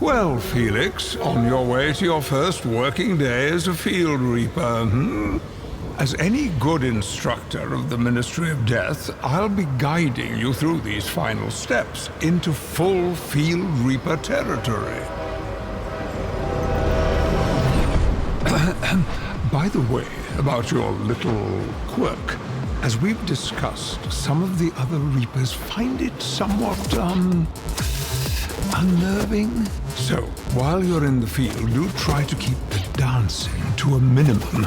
Well, Felix, on your way to your first working day as a field reaper, As any good instructor of the Ministry of Death, I'll be guiding you through these final steps into full field reaper territory. By the way, about your little quirk, as we've discussed, some of the other Reapers find it somewhat, unnerving. So, while you're in the field, do try to keep the dancing to a minimum.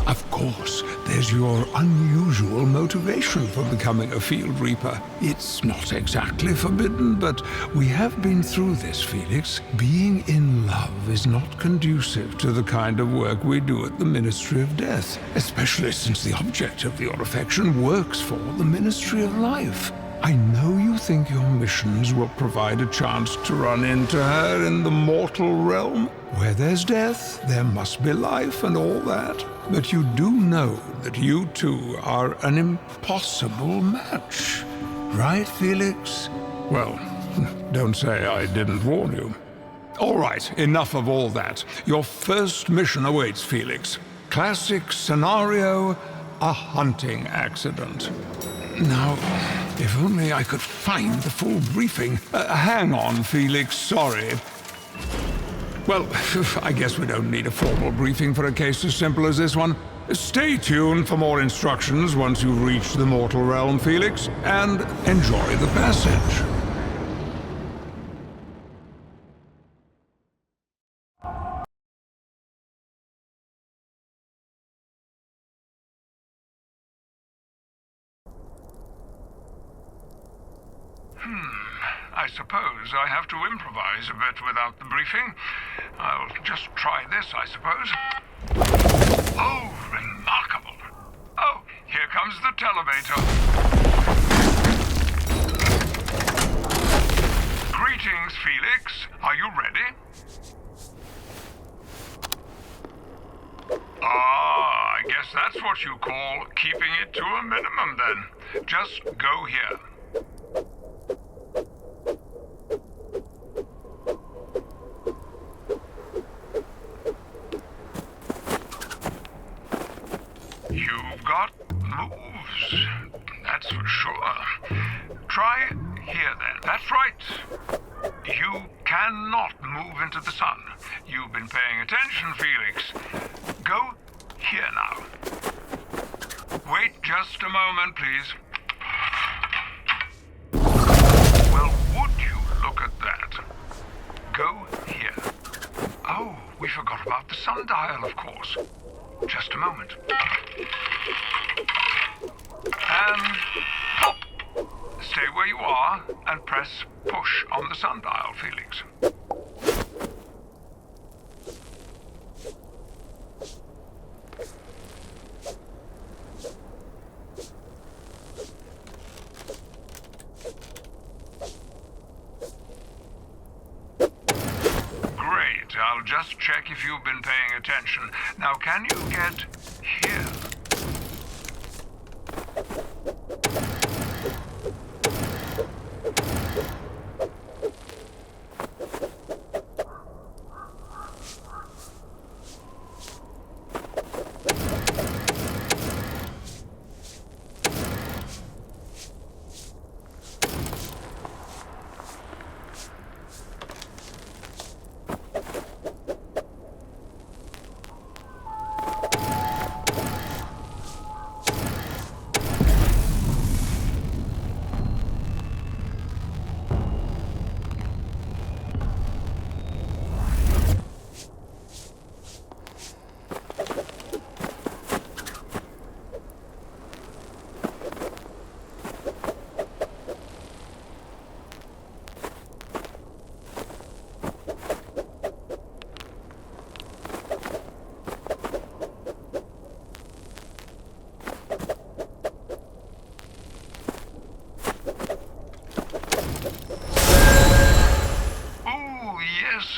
Of course, there's your unusual motivation for becoming a field reaper. It's not exactly forbidden, but we have been through this, Felix. Being in love is not conducive to the kind of work we do at the Ministry of Death, especially since the object of your affection works for the Ministry of Life. I know you think your missions will provide a chance to run into her in the mortal realm. Where there's death, there must be life and all that. But you do know that you two are an impossible match. Right, Felix? Well, don't say I didn't warn you. All right, enough of all that. Your first mission awaits, Felix. Classic scenario, a hunting accident. Now, if only I could find the full briefing. Hang on, Felix, sorry. Well, I guess we don't need a formal briefing for a case as simple as this one. Stay tuned for more instructions once you reach the mortal realm, Felix, and enjoy the passage. I suppose I have to improvise a bit without the briefing. I'll just try this, I suppose. Oh, remarkable. Oh, here comes the televator. Greetings, Felix. Are you ready? Ah, I guess that's what you call keeping it to a minimum, then. Just go here. You've got moves, that's for sure. Try here then. That's right. You cannot move into the sun. You've been paying attention, Felix. Go here now. Wait just a moment, please. Well, would you look at that? Go here. Oh, we forgot about the sundial, of course. Just a moment. And pop. Stay where you are and press push on the sundial, Felix. Great. I'll just check if you've been paying attention. Now, can you get here?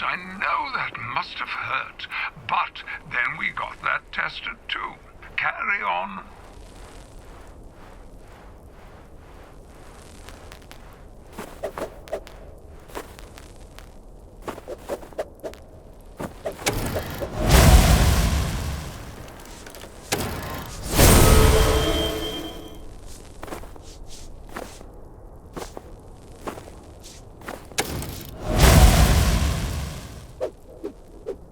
I know that must have hurt, but then we got that tested too. Carry on.